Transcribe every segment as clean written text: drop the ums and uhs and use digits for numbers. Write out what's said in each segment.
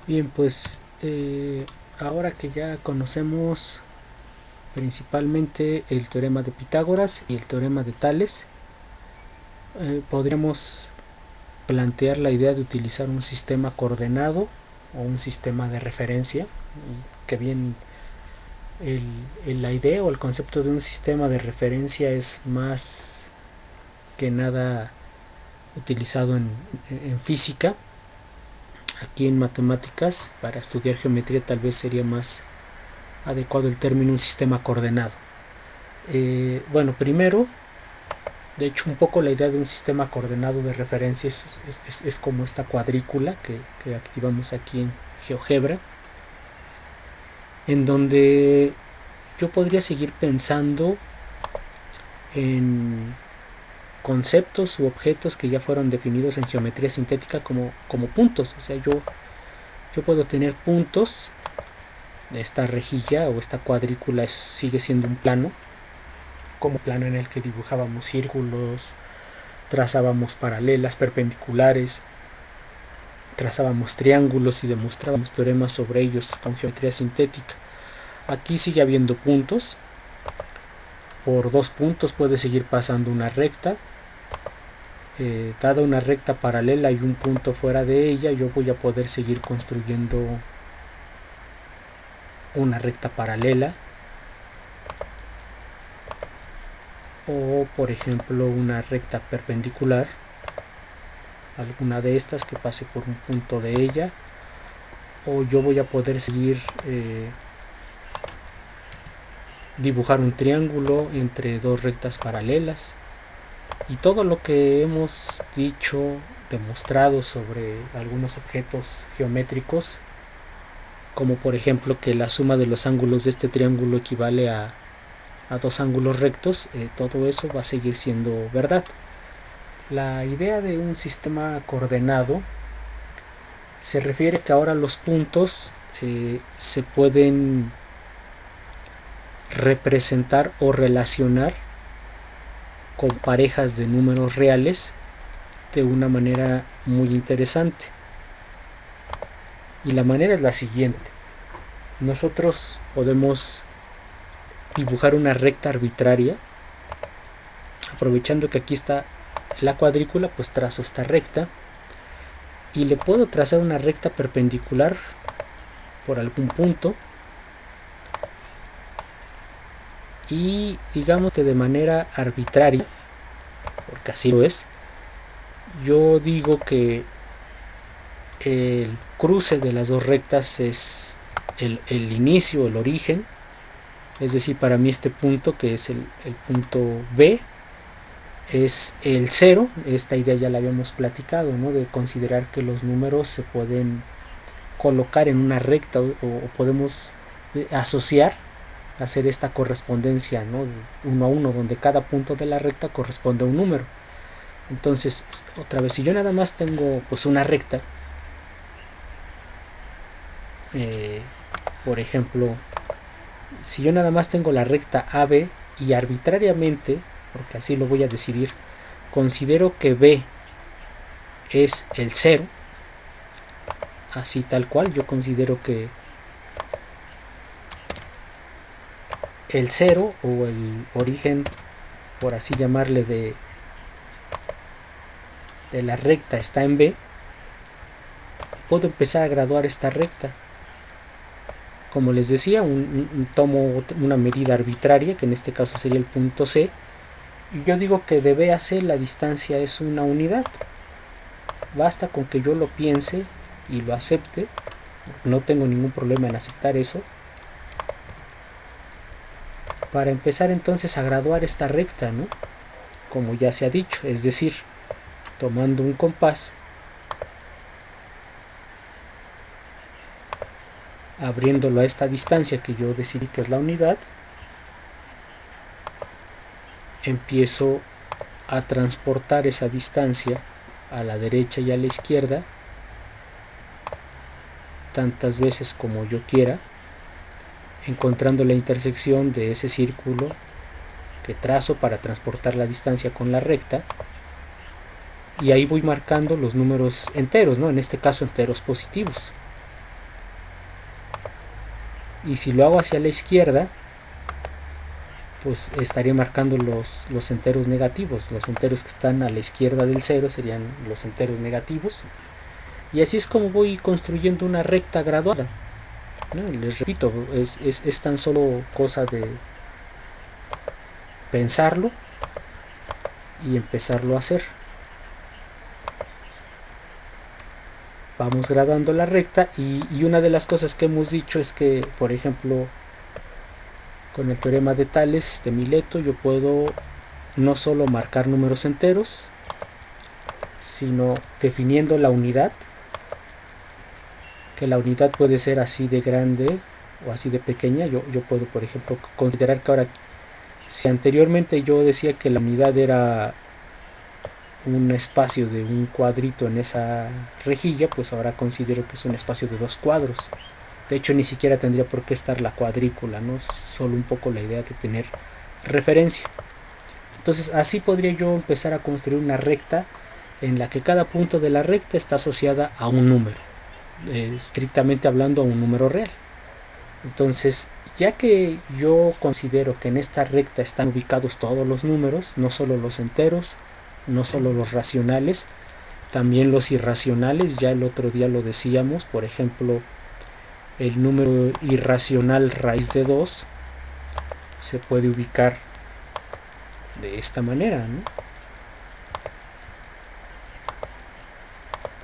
Bien, pues ahora que ya conocemos principalmente el teorema de Pitágoras y el teorema de Tales, podríamos plantear la idea de utilizar un sistema coordenado o un sistema de referencia, que bien la idea o el concepto de un sistema de referencia es más que nada utilizado en física. Aquí en matemáticas, para estudiar geometría, tal vez sería más adecuado el término un sistema coordenado. Bueno, primero, de hecho, un poco la idea de un sistema coordenado de referencia es como esta cuadrícula que activamos aquí en GeoGebra, en donde yo podría seguir pensando en conceptos u objetos que ya fueron definidos en geometría sintética como puntos. O sea, yo puedo tener puntos. Esta rejilla o esta cuadrícula sigue siendo un plano, como plano en el que dibujábamos círculos, trazábamos paralelas, perpendiculares, trazábamos triángulos y demostrábamos teoremas sobre ellos con geometría sintética. Aquí sigue habiendo puntos. Por dos puntos puede seguir pasando una recta. Dada una recta paralela y un punto fuera de ella, yo voy a poder seguir construyendo una recta paralela, o por ejemplo una recta perpendicular, alguna de estas que pase por un punto de ella, o yo voy a poder seguir dibujar un triángulo entre dos rectas paralelas. Y todo lo que hemos dicho, demostrado sobre algunos objetos geométricos, como por ejemplo que la suma de los ángulos de este triángulo equivale a dos ángulos rectos, todo eso va a seguir siendo verdad. La idea de un sistema coordenado se refiere que ahora los puntos se pueden representar o relacionar con parejas de números reales de una manera muy interesante. Y la manera es la siguiente. Nosotros podemos dibujar una recta arbitraria. Aprovechando que aquí está la cuadrícula, pues trazo esta recta y le puedo trazar una recta perpendicular por algún punto, y digamos que de manera arbitraria, porque así lo es, yo digo que el cruce de las dos rectas es el inicio, el origen. Es decir, para mí este punto, que es el punto B, es el cero. Esta idea ya la habíamos platicado, ¿no? De considerar que los números se pueden colocar en una recta, o podemos asociar, hacer esta correspondencia, ¿no? Uno a uno, donde cada punto de la recta corresponde a un número. Entonces, otra vez, si yo nada más tengo pues una recta, eh, por ejemplo, si yo nada más tengo la recta AB y arbitrariamente, porque así lo voy a decidir, considero que B es el cero, así tal cual, yo considero que el cero o el origen, por así llamarle, de la recta está en B, puedo empezar a graduar esta recta. Como les decía, tomo una medida arbitraria, que en este caso sería el punto C, y yo digo que de B a C la distancia es una unidad. Basta con que yo lo piense y lo acepte, no tengo ningún problema en aceptar eso, para empezar entonces a graduar esta recta, ¿no? Como ya se ha dicho, es decir, tomando un compás, abriéndolo a esta distancia que yo decidí que es la unidad, empiezo a transportar esa distancia a la derecha y a la izquierda tantas veces como yo quiera, encontrando la intersección de ese círculo que trazo para transportar la distancia con la recta, y ahí voy marcando los números enteros, ¿no? En este caso enteros positivos. y si lo hago hacia la izquierda, pues estaría marcando los enteros negativos. Los enteros que están a la izquierda del 0 serían los enteros negativos, y así es como voy construyendo una recta graduada, ¿no? Les repito, es tan solo cosa de pensarlo y empezarlo a hacer. Vamos graduando la recta, y una de las cosas que hemos dicho es que, por ejemplo, con el teorema de Tales de Mileto, yo puedo no solo marcar números enteros, sino definiendo la unidad, que la unidad puede ser así de grande o así de pequeña. Yo puedo, por ejemplo, considerar que ahora, si anteriormente yo decía que la unidad era un espacio de un cuadrito en esa rejilla, pues ahora considero que es un espacio de 2 cuadros. De hecho, ni siquiera tendría por qué estar la cuadrícula, ¿no? Solo un poco la idea de tener referencia. Entonces, así podría yo empezar a construir una recta en la que cada punto de la recta está asociada a un número, estrictamente hablando a un número real. Entonces, ya que yo considero que en esta recta están ubicados todos los números, no solo los enteros, no solo los racionales, también los irracionales. Ya el otro día lo decíamos, por ejemplo, el número irracional raíz de 2 se puede ubicar de esta manera, ¿no?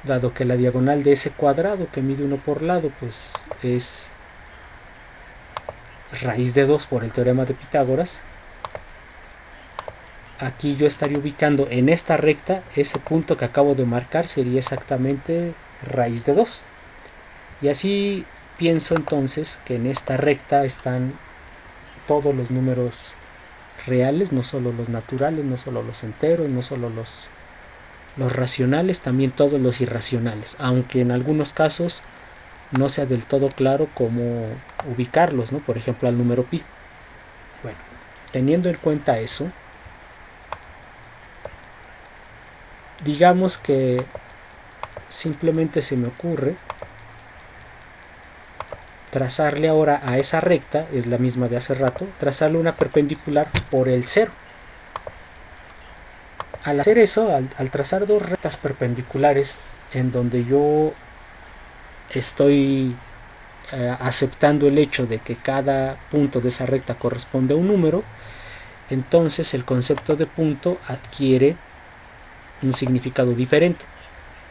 Dado que la diagonal de ese cuadrado que mide 1 por lado, pues es raíz de 2 por el teorema de Pitágoras, aquí yo estaría ubicando en esta recta, ese punto que acabo de marcar sería exactamente raíz de 2. Y así pienso entonces que en esta recta están todos los números reales, no solo los naturales, no solo los enteros, no solo los racionales, también todos los irracionales, aunque en algunos casos no sea del todo claro cómo ubicarlos, ¿no? Por ejemplo, al número pi. Bueno, teniendo en cuenta eso, digamos que simplemente se me ocurre trazarle ahora a esa recta, es la misma de hace rato, trazarle una perpendicular por el 0. Al hacer eso, al trazar dos rectas perpendiculares en donde yo estoy aceptando el hecho de que cada punto de esa recta corresponde a un número, entonces el concepto de punto adquiere un significado diferente,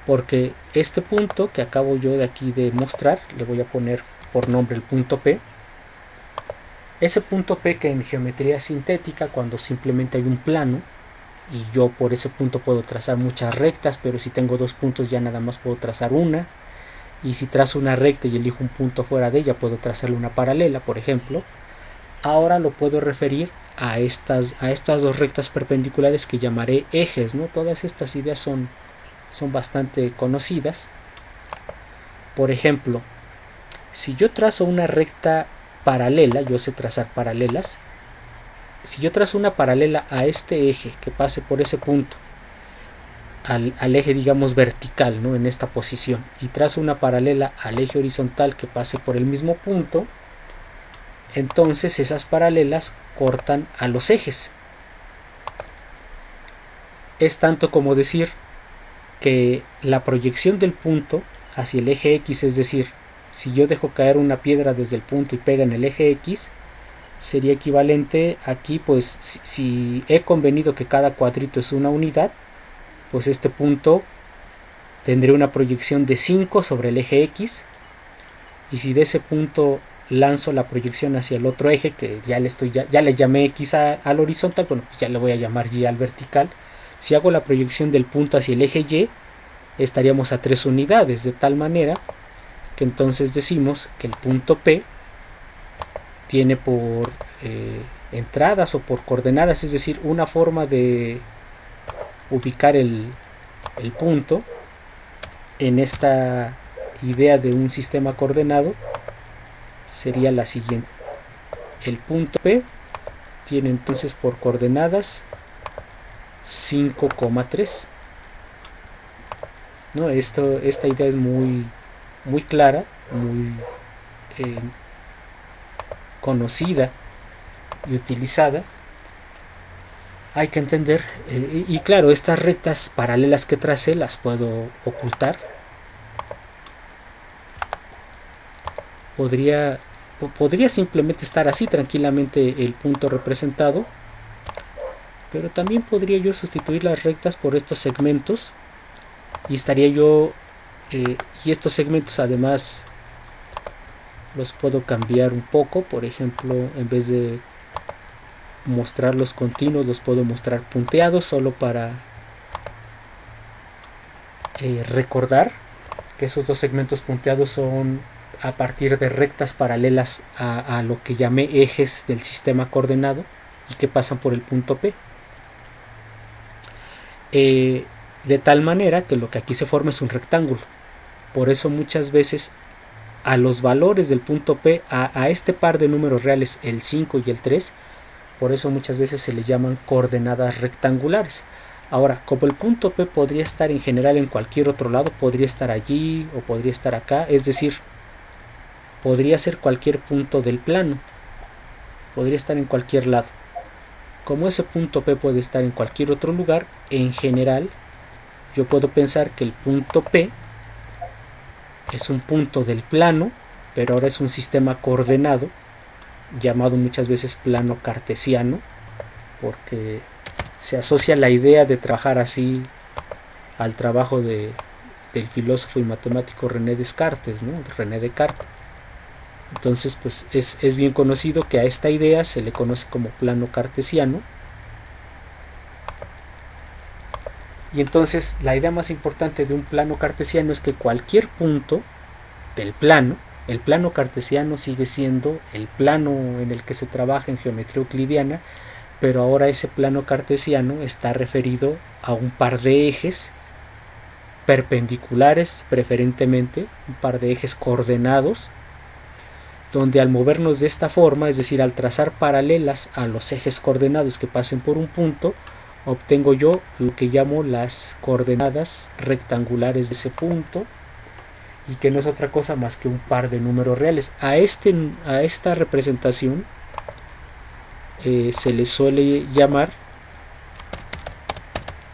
porque este punto que acabo yo de aquí de mostrar, le voy a poner por nombre el punto P. Ese punto P, que en geometría sintética, cuando simplemente hay un plano y yo por ese punto puedo trazar muchas rectas, pero si tengo dos puntos ya nada más puedo trazar una, y si trazo una recta y elijo un punto fuera de ella puedo trazarle una paralela, por ejemplo. Ahora lo puedo referir a estas dos rectas perpendiculares que llamaré ejes, ¿no? Todas estas ideas son bastante conocidas. Por ejemplo, si yo trazo una recta paralela, yo sé trazar paralelas, si yo trazo una paralela a este eje que pase por ese punto, al eje digamos vertical, ¿no? En esta posición, y trazo una paralela al eje horizontal que pase por el mismo punto, entonces esas paralelas cortan a los ejes. Es tanto como decir que la proyección del punto hacia el eje X, es decir, si yo dejo caer una piedra desde el punto y pega en el eje X, sería equivalente aquí, pues si he convenido que cada cuadrito es una unidad, pues este punto tendría una proyección de 5 sobre el eje X, y si de ese punto lanzo la proyección hacia el otro eje, que ya le llamé X al horizontal, bueno, pues ya le voy a llamar Y al vertical. Si hago la proyección del punto hacia el eje Y, estaríamos a 3 unidades, de tal manera que entonces decimos que el punto P tiene por entradas o por coordenadas, es decir, una forma de ubicar el punto en esta idea de un sistema coordenado sería la siguiente: el punto P tiene entonces por coordenadas 5,3, ¿no? Esta idea es muy clara, muy conocida y utilizada, hay que entender, y claro, estas rectas paralelas que tracé las puedo ocultar. Podría simplemente estar así tranquilamente el punto representado, pero también podría yo sustituir las rectas por estos segmentos y estaría yo, y estos segmentos además los puedo cambiar un poco. Por ejemplo, en vez de mostrarlos continuos, los puedo mostrar punteados, solo para recordar que esos dos segmentos punteados son a partir de rectas paralelas a lo que llamé ejes del sistema coordenado y que pasan por el punto P. De tal manera que lo que aquí se forma es un rectángulo. Por eso muchas veces a los valores del punto P, a este par de números reales, el 5 y el 3, por eso muchas veces se le llaman coordenadas rectangulares. Ahora, como el punto P podría estar en general en cualquier otro lado, podría estar allí o podría estar acá, es decir, podría ser cualquier punto del plano, podría estar en cualquier lado. Como ese punto P puede estar en cualquier otro lugar, en general yo puedo pensar que el punto P es un punto del plano, pero ahora es un sistema coordenado, llamado muchas veces plano cartesiano, porque se asocia la idea de trabajar así al trabajo del filósofo y matemático René Descartes, ¿no? René Descartes. Entonces, pues es bien conocido que a esta idea se le conoce como plano cartesiano. Y entonces la idea más importante de un plano cartesiano es que cualquier punto del plano, el plano cartesiano sigue siendo el plano en el que se trabaja en geometría euclidiana, pero ahora ese plano cartesiano está referido a un par de ejes perpendiculares, preferentemente un par de ejes coordenados, donde al movernos de esta forma, es decir, al trazar paralelas a los ejes coordenados que pasen por un punto, obtengo yo lo que llamo las coordenadas rectangulares de ese punto, y que no es otra cosa más que un par de números reales. A esta representación se le suele llamar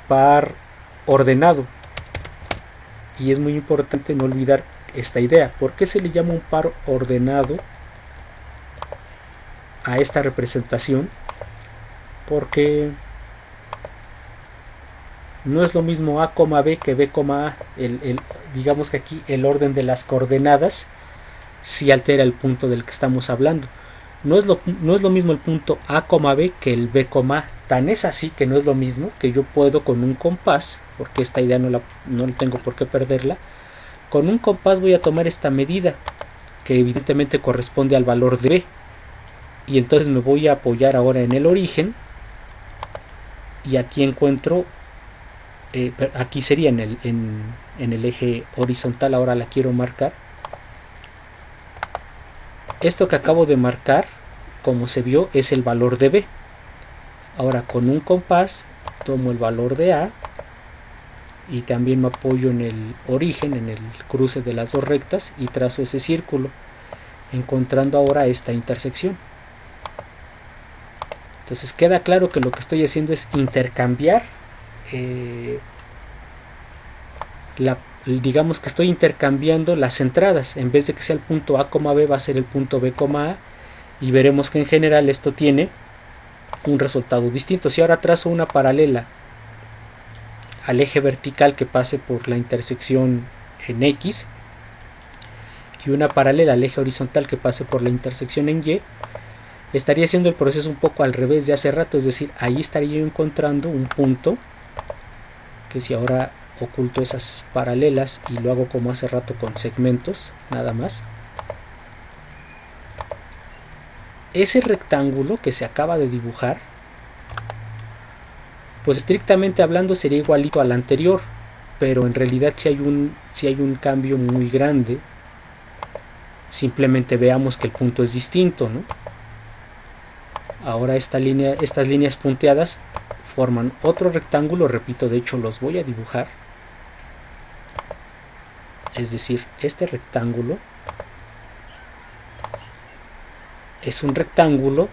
par ordenado, y es muy importante no olvidar esta idea. ¿Por qué se le llama un par ordenado a esta representación? Porque no es lo mismo A, B que B, A. Digamos que aquí el orden de las coordenadas sí altera el punto del que estamos hablando. No es lo mismo el punto A, B que el B, A. Tan es así que no es lo mismo que yo puedo con un compás, porque esta idea no tengo por qué perderla. Con un compás voy a tomar esta medida, que evidentemente corresponde al valor de B, y entonces me voy a apoyar ahora en el origen, y aquí encuentro, aquí sería en el eje horizontal. Ahora la quiero marcar. Esto que acabo de marcar, como se vio, es el valor de B. Ahora con un compás tomo el valor de A y también me apoyo en el origen, en el cruce de las dos rectas, y trazo ese círculo, encontrando ahora esta intersección. Entonces queda claro que lo que estoy haciendo es intercambiar, digamos que estoy intercambiando las entradas. En vez de que sea el punto A, B, va a ser el punto B, A, y veremos que en general esto tiene un resultado distinto. Si ahora trazo una paralela al eje vertical que pase por la intersección en X, y una paralela al eje horizontal que pase por la intersección en Y, estaría haciendo el proceso un poco al revés de hace rato. Es decir, ahí estaría yo encontrando un punto que, si ahora oculto esas paralelas y lo hago como hace rato con segmentos nada más, ese rectángulo que se acaba de dibujar, pues estrictamente hablando sería igualito al anterior, pero en realidad si hay un cambio muy grande. Simplemente veamos que el punto es distinto, ¿no? Ahora estas líneas punteadas forman otro rectángulo. Repito, de hecho los voy a dibujar. Es decir, este rectángulo es un rectángulo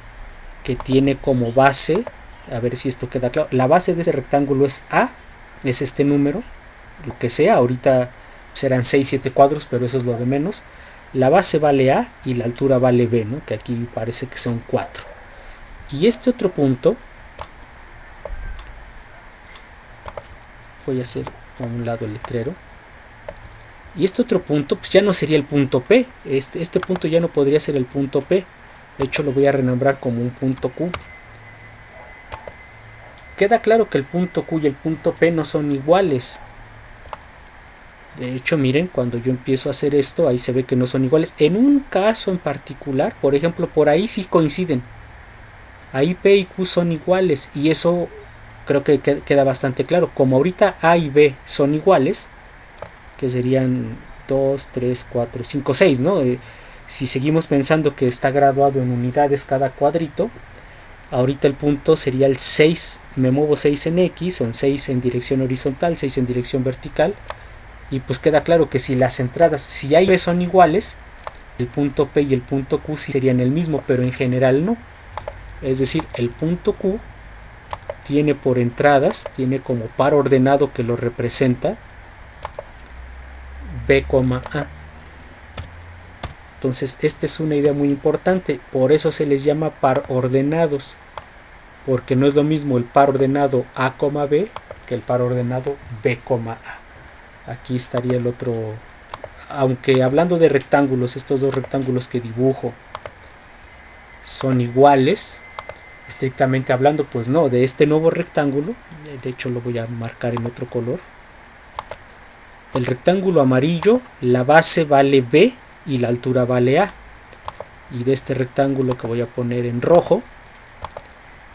que tiene como base, a ver si esto queda claro, la base de ese rectángulo es A, es este número, lo que sea, ahorita serán 6, 7 cuadros, pero eso es lo de menos. La base vale A y la altura vale B, ¿no? Que aquí parece que son 4. Y este otro punto, voy a hacer a un lado el letrero, y este otro punto pues ya no sería el punto P, este punto ya no podría ser el punto P, de hecho lo voy a renombrar como un punto Q. Queda claro que el punto Q y el punto P no son iguales. De hecho, miren, cuando yo empiezo a hacer esto, ahí se ve que no son iguales. En un caso en particular, por ejemplo, por ahí sí coinciden. Ahí P y Q son iguales y eso creo que queda bastante claro. Como ahorita A y B son iguales, que serían 2, 3, 4, 5, 6, ¿no? Si seguimos pensando que está graduado en unidades cada cuadrito, ahorita el punto sería el 6, me muevo 6 en X, son 6 en dirección horizontal, 6 en dirección vertical, y pues queda claro que si las entradas, si A y B son iguales, el punto P y el punto Q sí serían el mismo, pero en general no. Es decir, el punto Q tiene por entradas, tiene como par ordenado que lo representa B, A. Entonces, esta es una idea muy importante, por eso se les llama par ordenados, porque no es lo mismo el par ordenado A, B que el par ordenado B, A. Aquí estaría el otro, aunque hablando de rectángulos, estos dos rectángulos que dibujo son iguales, estrictamente hablando, pues no, de este nuevo rectángulo, de hecho lo voy a marcar en otro color, el rectángulo amarillo, la base vale B y la altura vale A, y de este rectángulo que voy a poner en rojo,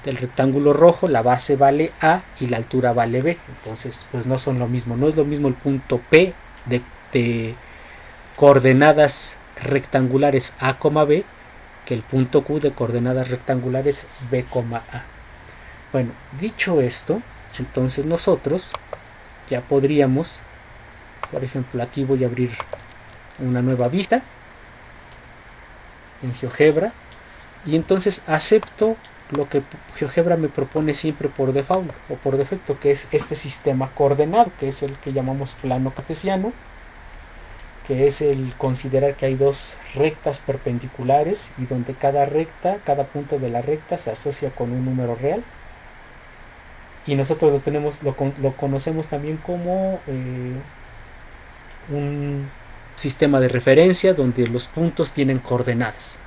del rectángulo rojo, la base vale A y la altura vale B, entonces pues no son lo mismo, no es lo mismo el punto P de coordenadas rectangulares A, B, que el punto Q de coordenadas rectangulares B, A. Bueno, dicho esto, entonces nosotros ya podríamos, por ejemplo, aquí voy a abrir una nueva vista en GeoGebra y entonces acepto lo que GeoGebra me propone siempre por default o por defecto, que es este sistema coordenado, que es el que llamamos plano cartesiano, que es el considerar que hay dos rectas perpendiculares y donde cada recta, cada punto de la recta se asocia con un número real, y nosotros lo conocemos también como un sistema de referencia donde los puntos tienen coordenadas.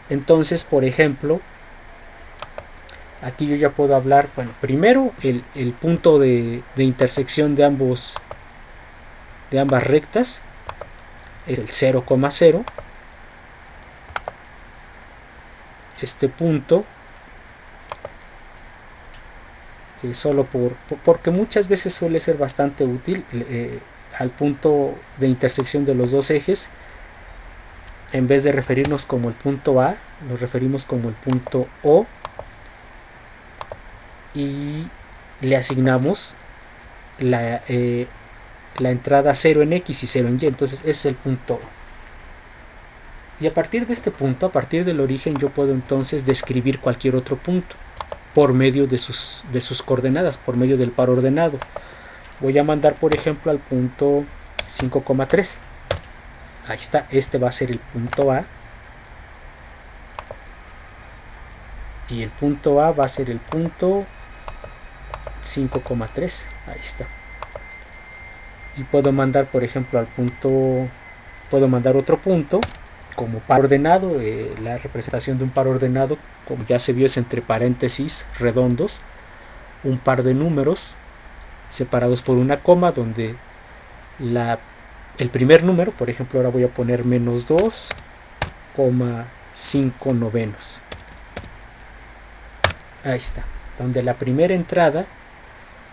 Entonces, por ejemplo, aquí yo ya puedo hablar, bueno, primero el punto de intersección de ambas rectas es el 0,0. Este punto solo porque muchas veces suele ser bastante útil al punto de intersección de los dos ejes, en vez de referirnos como el punto A, nos referimos como el punto O y le asignamos la entrada 0 en X y 0 en Y, entonces ese es el punto O. Y a partir de este punto, a partir del origen, yo puedo entonces describir cualquier otro punto por medio de sus coordenadas, por medio del par ordenado. Voy a mandar, por ejemplo, al punto 5,3. Ahí está, este va a ser el punto A. Y el punto A va a ser el punto 5,3. Ahí está. Y puedo mandar, por ejemplo, puedo mandar otro punto como par ordenado. La representación de un par ordenado, como ya se vio, es entre paréntesis redondos, un par de números separados por una coma, donde el primer número, por ejemplo, ahora voy a poner menos 2,5 novenos. Ahí está, donde la primera entrada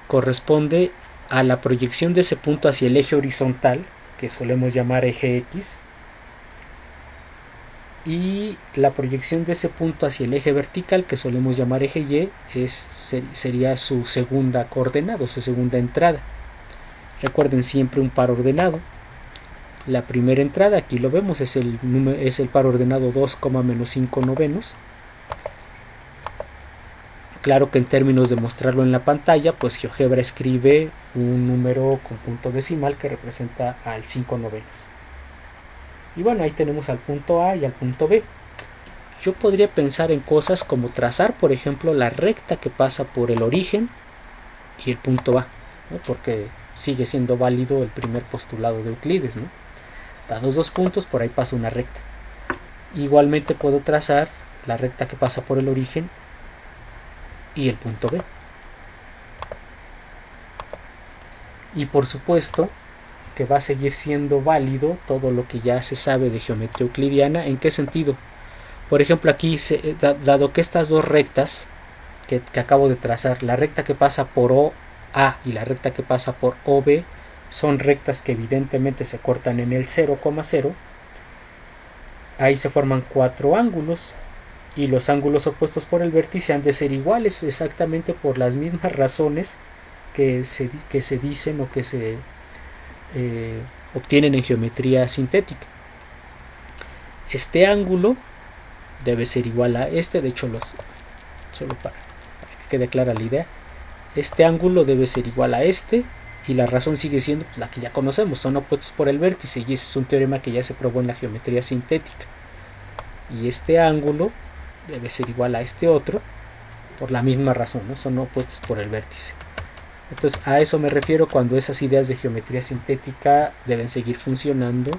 corresponde a la proyección de ese punto hacia el eje horizontal, que solemos llamar eje X, y la proyección de ese punto hacia el eje vertical, que solemos llamar eje Y, sería su segunda coordenada, su segunda entrada. Recuerden siempre un par ordenado. la primera entrada, aquí lo vemos, es el par ordenado 2, menos 5 novenos. Claro que en términos de mostrarlo en la pantalla, pues GeoGebra escribe un número conjunto decimal que representa al 5 novenos. Y bueno, ahí tenemos al punto A y al punto B. Yo podría pensar en cosas como trazar, por ejemplo, la recta que pasa por el origen y el punto A, ¿no? Porque sigue siendo válido el primer postulado de Euclides, ¿no? Dados dos puntos, por ahí pasa una recta. Igualmente puedo trazar la recta que pasa por el origen y el punto B. Y por supuesto que va a seguir siendo válido todo lo que ya se sabe de geometría euclidiana. ¿En qué sentido? Por ejemplo, aquí, dado que estas dos rectas que acabo de trazar, la recta que pasa por OA y la recta que pasa por OB, son rectas que evidentemente se cortan en el 0,0, ahí se forman cuatro ángulos, y los ángulos opuestos por el vértice han de ser iguales exactamente por las mismas razones que se dicen o que se obtienen en geometría sintética. Este ángulo debe ser igual a este, de hecho solo para que quede clara la idea, este ángulo debe ser igual a este, y la razón sigue siendo la que ya conocemos, son opuestos por el vértice, y ese es un teorema que ya se probó en la geometría sintética. Y este ángulo debe ser igual a este otro por la misma razón, ¿no? Son opuestos por el vértice. Entonces a eso me refiero cuando esas ideas de geometría sintética deben seguir funcionando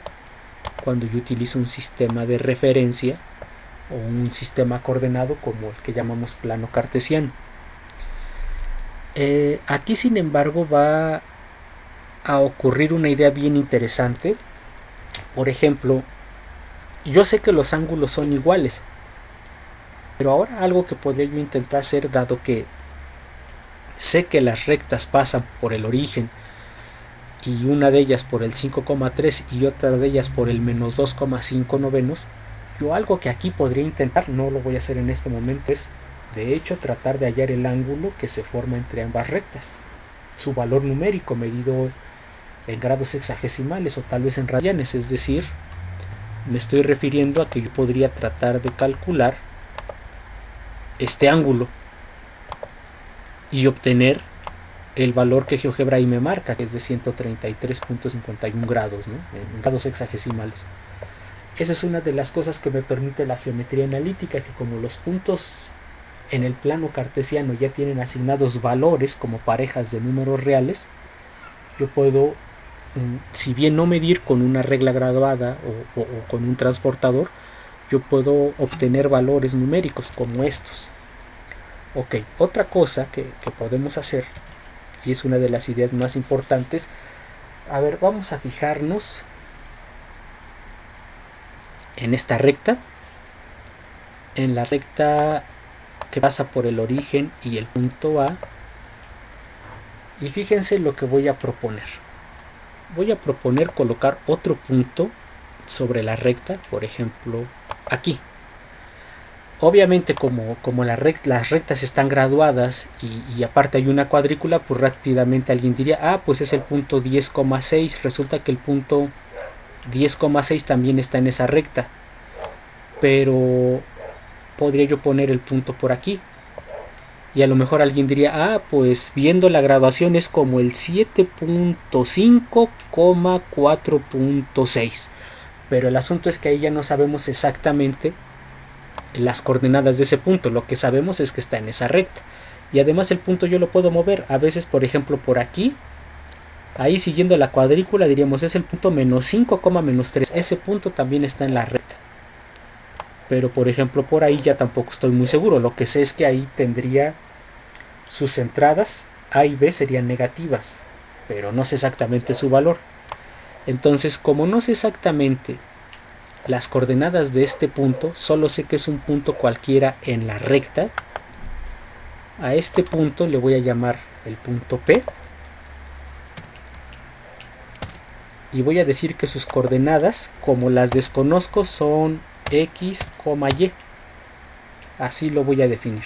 cuando yo utilizo un sistema de referencia o un sistema coordenado como el que llamamos plano cartesiano. Aquí sin embargo va a ocurrir una idea bien interesante. Por ejemplo, yo sé que los ángulos son iguales, pero ahora algo que podría yo intentar hacer, dado que sé que las rectas pasan por el origen y una de ellas por el 5,3 y otra de ellas por el menos 2,5 novenos, yo algo que aquí podría intentar, no lo voy a hacer en este momento, es de hecho tratar de hallar el ángulo que se forma entre ambas rectas, su valor numérico medido en grados sexagesimales o tal vez en radianes, es decir, me estoy refiriendo a que yo podría tratar de calcular este ángulo y obtener el valor que GeoGebra ahí me marca, que es de 133.51 grados, ¿no? En grados sexagesimales. Esa es una de las cosas que me permite la geometría analítica, que como los puntos en el plano cartesiano ya tienen asignados valores como parejas de números reales, yo puedo, si bien no medir con una regla graduada o con un transportador, yo puedo obtener valores numéricos como estos. Ok, otra cosa que podemos hacer, y es una de las ideas más importantes, a ver, vamos a fijarnos en esta recta, en la recta que pasa por el origen y el punto A, y fíjense lo que voy a proponer. Voy a proponer colocar otro punto sobre la recta, por ejemplo, aquí. Obviamente como las rectas están graduadas y aparte hay una cuadrícula, pues rápidamente alguien diría, pues es el punto 10,6, resulta que el punto 10,6 también está en esa recta, pero podría yo poner el punto por aquí, y a lo mejor alguien diría, pues viendo la graduación es como el 7.5,4.6, pero el asunto es que ahí ya no sabemos exactamente las coordenadas de ese punto, lo que sabemos es que está en esa recta, y además el punto yo lo puedo mover, a veces por ejemplo por aquí, ahí siguiendo la cuadrícula diríamos es el punto menos 5,-3, ese punto también está en la recta, pero por ejemplo por ahí ya tampoco estoy muy seguro, lo que sé es que ahí tendría sus entradas A y B serían negativas, pero no sé exactamente su valor. Entonces, como no sé exactamente las coordenadas de este punto, solo sé que es un punto cualquiera en la recta, a este punto le voy a llamar el punto P, y voy a decir que sus coordenadas, como las desconozco, son X, Y. Así lo voy a definir.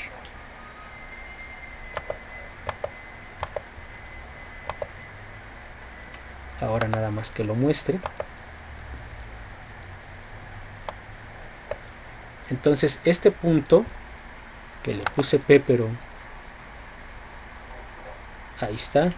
Ahora nada más que lo muestre. Entonces este punto, que le puse P, pero ahí está.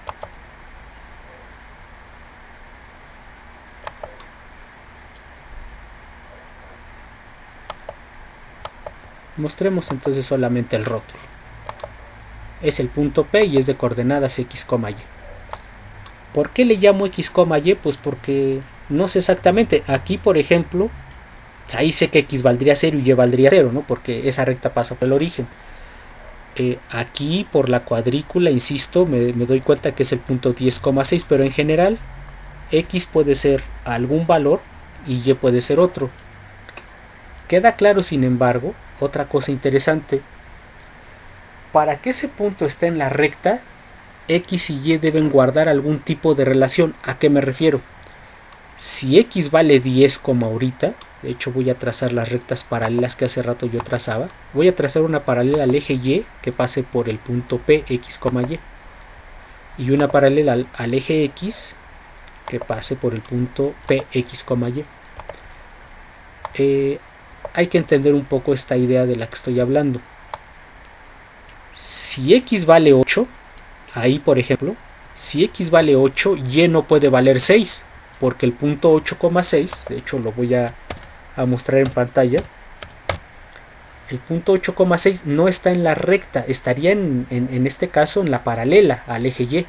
Mostremos entonces solamente el rótulo. Es el punto P y es de coordenadas x, y. ¿Por qué le llamo x, y? Pues porque no sé exactamente. Aquí, por ejemplo, ahí sé que x valdría 0 y y valdría 0, ¿no? Porque esa recta pasa por el origen. Aquí, por la cuadrícula, insisto, me doy cuenta que es el punto 10,6, pero en general, x puede ser algún valor y y puede ser otro. Queda claro, sin embargo, otra cosa interesante. Para que ese punto esté en la recta, x y y deben guardar algún tipo de relación. ¿A qué me refiero? Si x vale 10 como ahorita, de hecho voy a trazar las rectas paralelas que hace rato yo trazaba, voy a trazar una paralela al eje y que pase por el punto P, x, y una paralela al eje x que pase por el punto P, x, y. Hay que entender un poco esta idea de la que estoy hablando. Si x vale 8, ahí por ejemplo, si x vale 8, y no puede valer 6, porque el punto 8,6, de hecho lo voy a mostrar en pantalla, el punto 8,6 no está en la recta, estaría en este caso en la paralela al eje y,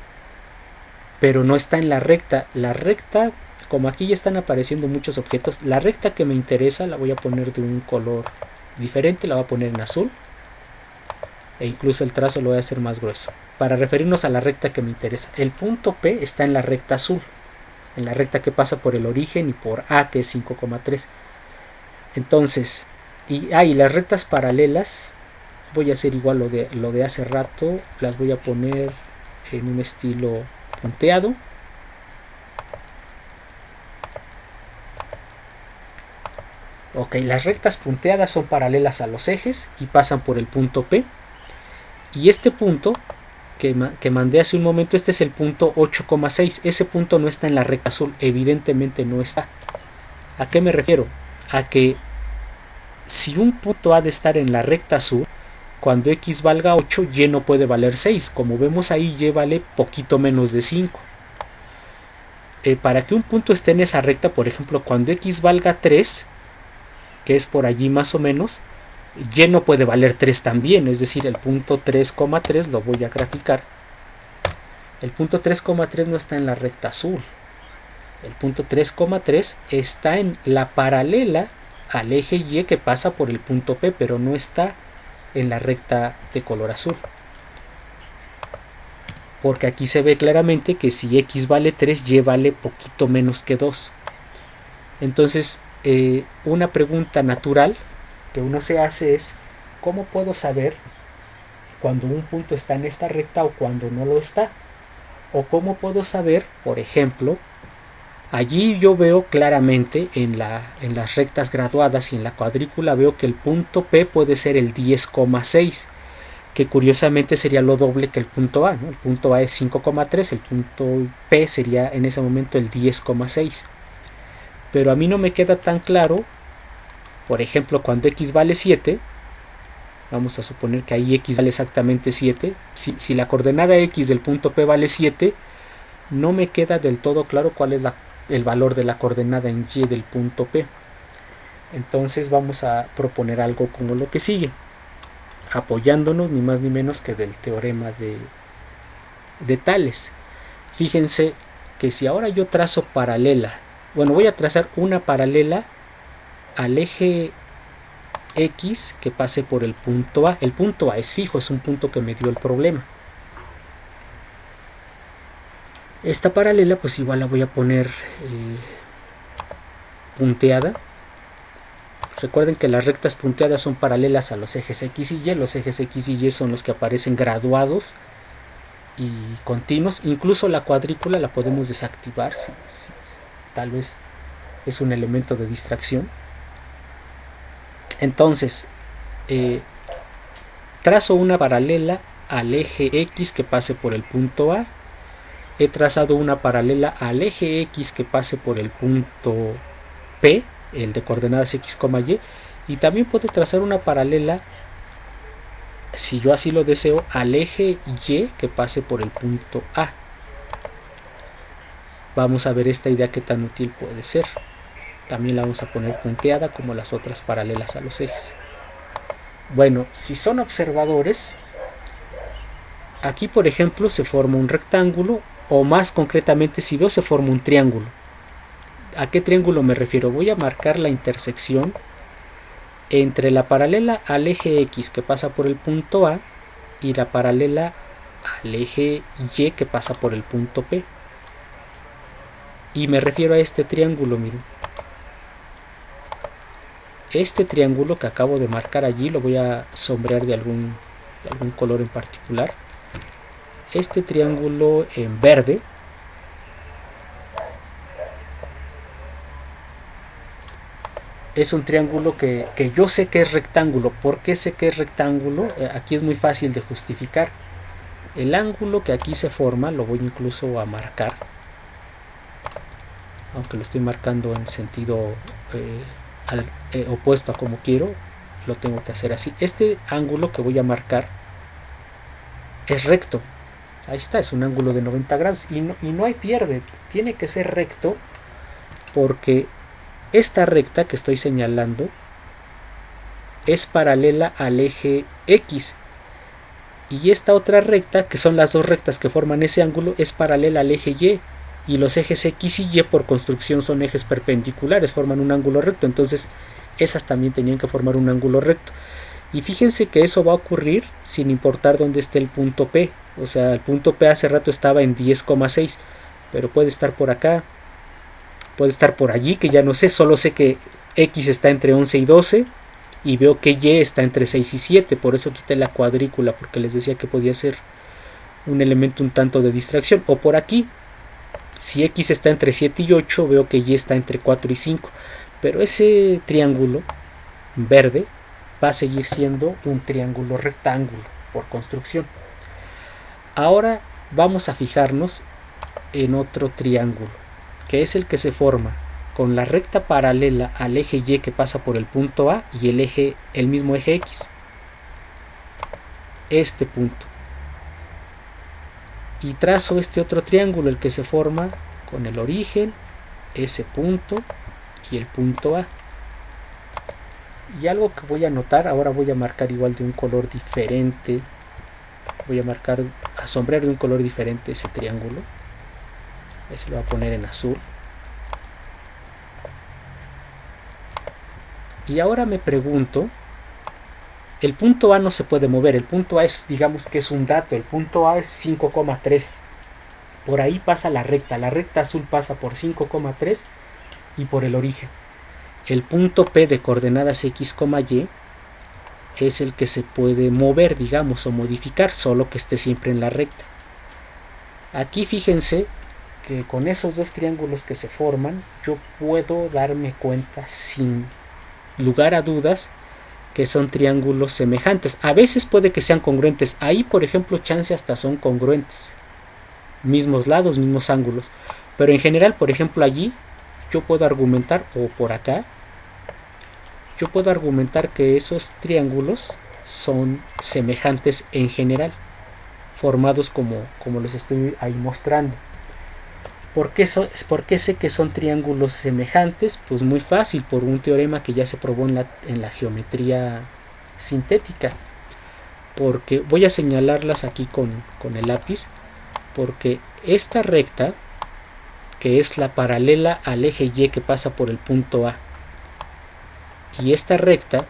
pero no está en la recta. La recta, como aquí ya están apareciendo muchos objetos, la recta que me interesa la voy a poner de un color diferente, la voy a poner en azul, e incluso el trazo lo voy a hacer más grueso, para referirnos a la recta que me interesa. El punto P está en la recta azul, en la recta que pasa por el origen y por A, que es 5,3. Entonces, y las rectas paralelas, voy a hacer igual lo de hace rato, las voy a poner en un estilo punteado. Ok, las rectas punteadas son paralelas a los ejes y pasan por el punto P. Y este punto que mandé hace un momento, este es el punto 8,6. Ese punto no está en la recta azul, evidentemente no está. ¿A qué me refiero? A que si un punto ha de estar en la recta azul, cuando x valga 8, y no puede valer 6. Como vemos ahí, y vale poquito menos de 5. Para que un punto esté en esa recta, por ejemplo, cuando x valga 3, que es por allí más o menos, y no puede valer 3 también, es decir, el punto 3,3 lo voy a graficar. El punto 3,3 no está en la recta azul. El punto 3,3 está en la paralela al eje y que pasa por el punto P, pero no está en la recta de color azul. Porque aquí se ve claramente que si x vale 3, y vale poquito menos que 2. Entonces, una pregunta natural que uno se hace es: ¿cómo puedo saber cuando un punto está en esta recta o cuando no lo está? O cómo puedo saber, por ejemplo, allí yo veo claramente en las rectas graduadas y en la cuadrícula veo que el punto P puede ser el 10,6, que curiosamente sería lo doble que el punto A, ¿no? El punto A es 5,3, el punto P sería en ese momento el 10,6. Pero a mí no me queda tan claro, por ejemplo, cuando x vale 7, vamos a suponer que ahí x vale exactamente 7, si la coordenada x del punto P vale 7, no me queda del todo claro cuál es el valor de la coordenada en y del punto P. Entonces vamos a proponer algo como lo que sigue, apoyándonos ni más ni menos que del teorema de Tales. Fíjense que si ahora yo trazo paralela, bueno, voy a trazar una paralela al eje x que pase por el punto A. El punto A es fijo, es un punto que me dio el problema. Esta paralela pues igual la voy a poner punteada. Recuerden que las rectas punteadas son paralelas a los ejes x y y. Los ejes x y y son los que aparecen graduados y continuos. Incluso la cuadrícula la podemos desactivar si tal vez es un elemento de distracción. Entonces, trazo una paralela al eje x que pase por el punto A. He trazado una paralela al eje x que pase por el punto P, el de coordenadas x, y, Y también puedo trazar una paralela, si yo así lo deseo, al eje Y que pase por el punto A. Vamos a ver esta idea qué tan útil puede ser. También la vamos a poner punteada como las otras paralelas a los ejes. Bueno, si son observadores, aquí por ejemplo se forma un rectángulo, o más concretamente si veo se forma un triángulo. ¿A qué triángulo me refiero? Voy a marcar la intersección entre la paralela al eje X que pasa por el punto A y la paralela al eje Y que pasa por el punto P. Y me refiero a este triángulo, miren. Este triángulo que acabo de marcar allí, lo voy a sombrear de algún color en particular. Este triángulo en verde es un triángulo que yo sé que es rectángulo. ¿Por qué sé que es rectángulo? Aquí es muy fácil de justificar. El ángulo que aquí se forma, lo voy incluso a marcar, aunque lo estoy marcando en sentido opuesto a como quiero, lo tengo que hacer así. Este ángulo que voy a marcar es recto. Ahí está, es un ángulo de 90 grados y no hay pierde, tiene que ser recto, porque esta recta que estoy señalando es paralela al eje X, y esta otra recta, que son las dos rectas que forman ese ángulo, es paralela al eje Y, y los ejes X y Y por construcción son ejes perpendiculares, forman un ángulo recto. Entonces esas también tenían que formar un ángulo recto. Y fíjense que eso va a ocurrir sin importar dónde esté el punto P. O sea, el punto P hace rato estaba en 10,6, pero puede estar por acá, puede estar por allí, que ya no sé, solo sé que X está entre 11 y 12, y veo que Y está entre 6 y 7, por eso quité la cuadrícula, porque les decía que podía ser un elemento un tanto de distracción. O por aquí, si X está entre 7 y 8, veo que Y está entre 4 y 5, pero ese triángulo verde va a seguir siendo un triángulo rectángulo por construcción. Ahora vamos a fijarnos en otro triángulo, que es el que se forma con la recta paralela al eje Y que pasa por el punto A y el mismo eje X. Este punto. Y trazo este otro triángulo, el que se forma con el origen, ese punto y el punto A. Y algo que voy a notar, ahora voy a marcar igual de un color diferente. Voy a sombrear de un color diferente ese triángulo. Ese lo voy a poner en azul. Y ahora me pregunto, el punto A no se puede mover, el punto A es, digamos que es un dato, el punto A es 5,3. Por ahí pasa la recta azul pasa por 5,3 y por el origen. El punto P de coordenadas X, Y es el que se puede mover, digamos, o modificar, solo que esté siempre en la recta. Aquí fíjense que con esos dos triángulos que se forman, yo puedo darme cuenta sin lugar a dudas que son triángulos semejantes. A veces puede que sean congruentes. Ahí, por ejemplo, chance hasta son congruentes. Mismos lados, mismos ángulos. Pero en general, por ejemplo, allí yo puedo argumentar, o por acá, yo puedo argumentar que esos triángulos son semejantes en general, formados como les estoy ahí mostrando. ¿Por qué sé que son triángulos semejantes? Pues muy fácil, por un teorema que ya se probó en la geometría sintética. Porque voy a señalarlas aquí con el lápiz, porque esta recta, que es la paralela al eje Y que pasa por el punto A, y esta recta,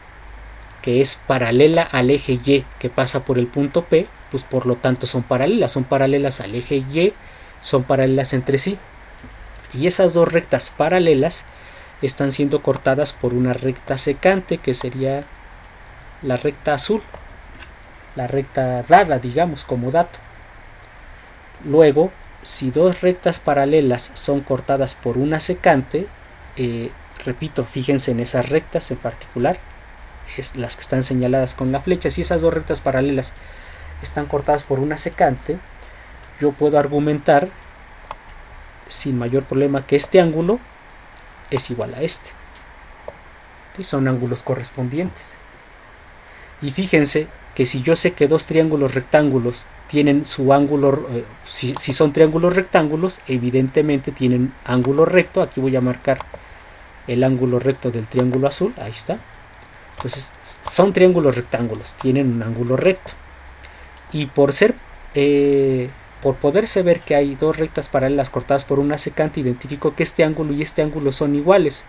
que es paralela al eje Y que pasa por el punto P, pues por lo tanto son paralelas al eje Y, son paralelas entre sí. Y esas dos rectas paralelas están siendo cortadas por una recta secante, que sería la recta azul, la recta dada, digamos, como dato. Luego, si dos rectas paralelas son cortadas por una secante, repito, fíjense en esas rectas en particular, es las que están señaladas con la flecha. Si esas dos rectas paralelas están cortadas por una secante, yo puedo argumentar sin mayor problema que este ángulo es igual a este. ¿sí? Son ángulos correspondientes. Y fíjense que si yo sé que dos triángulos rectángulos tienen su ángulo, si son triángulos rectángulos, evidentemente tienen ángulo recto. Aquí voy a marcar el ángulo recto del triángulo azul, ahí está. Entonces son triángulos rectángulos, tienen un ángulo recto. Y por poderse ver que hay dos rectas paralelas cortadas por una secante, identifico que este ángulo y este ángulo son iguales.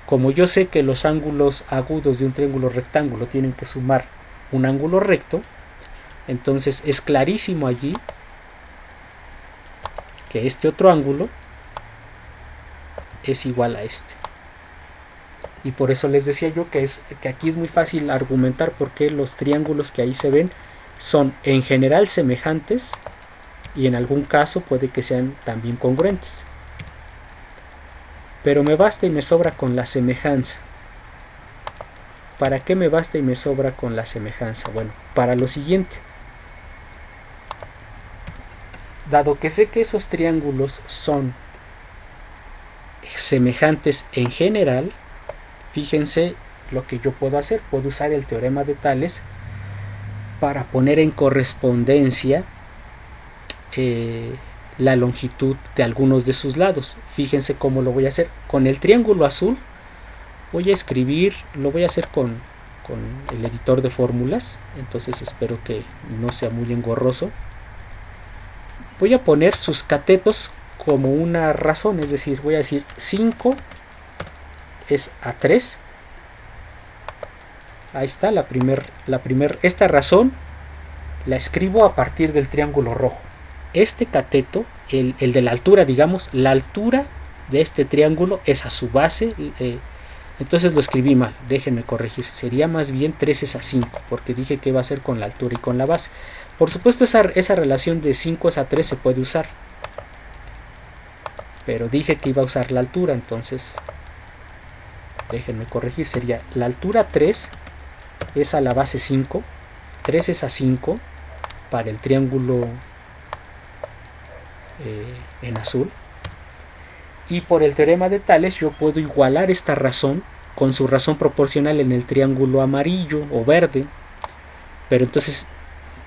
Como yo sé que los ángulos agudos de un triángulo rectángulo tienen que sumar un ángulo recto, entonces es clarísimo allí que este otro ángulo es igual a este. Y por eso les decía yo que aquí es muy fácil argumentar por qué los triángulos que ahí se ven son en general semejantes y en algún caso puede que sean también congruentes. Pero me basta y me sobra con la semejanza. ¿Para qué me basta y me sobra con la semejanza? Bueno, para lo siguiente. Dado que sé que esos triángulos son semejantes en general, fíjense lo que yo puedo hacer. Puedo usar el teorema de Tales para poner en correspondencia la longitud de algunos de sus lados. Fíjense cómo lo voy a hacer. Con el triángulo azul voy a escribir, lo voy a hacer con el editor de fórmulas, entonces espero que no sea muy engorroso. Voy a poner sus catetos como una razón, es decir, voy a decir 5 es a 3. Ahí está esta razón la escribo a partir del triángulo rojo. Este cateto, el de la altura, digamos, la altura de este triángulo es a su base, entonces lo escribí mal, déjenme corregir, sería más bien 3 es a 5, porque dije que iba a ser con la altura y con la base. Por supuesto esa relación de 5 es a 3 se puede usar, pero dije que iba a usar la altura, entonces déjenme corregir, sería la altura 3 es a la base 5, 3 es a 5 para el triángulo en azul, y por el teorema de Tales yo puedo igualar esta razón con su razón proporcional en el triángulo amarillo o verde. Pero entonces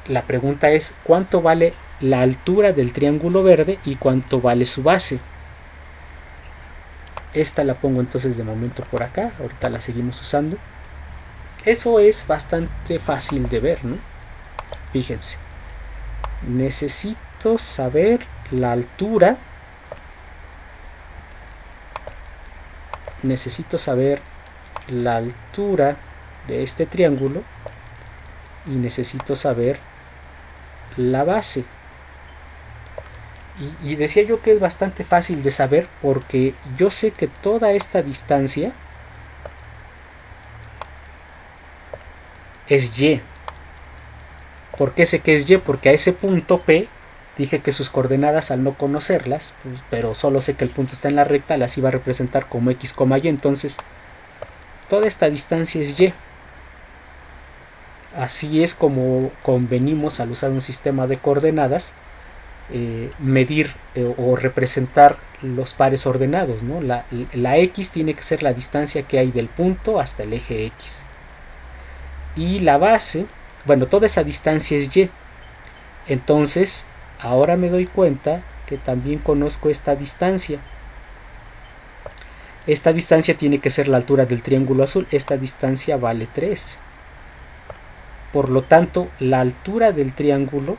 la pregunta es ¿cuánto vale la altura del triángulo verde y cuánto vale su base? Esta la pongo entonces de momento por acá, ahorita la seguimos usando. Eso es bastante fácil de ver, ¿no? Fíjense, necesito saber la altura, de este triángulo y necesito saber la base. Y decía yo que es bastante fácil de saber porque yo sé que toda esta distancia es y. ¿Por qué sé que es y? Porque a ese punto P dije que sus coordenadas, al no conocerlas, pero solo sé que el punto está en la recta, las iba a representar como x, y, entonces toda esta distancia es y. Así es como convenimos al usar un sistema de coordenadas medir o representar los pares ordenados, ¿no? La x tiene que ser la distancia que hay del punto hasta el eje x. Y la base, bueno, toda esa distancia es y. Entonces, ahora me doy cuenta que también conozco esta distancia. Esta distancia tiene que ser la altura del triángulo azul. Esta distancia vale 3. Por lo tanto, la altura del triángulo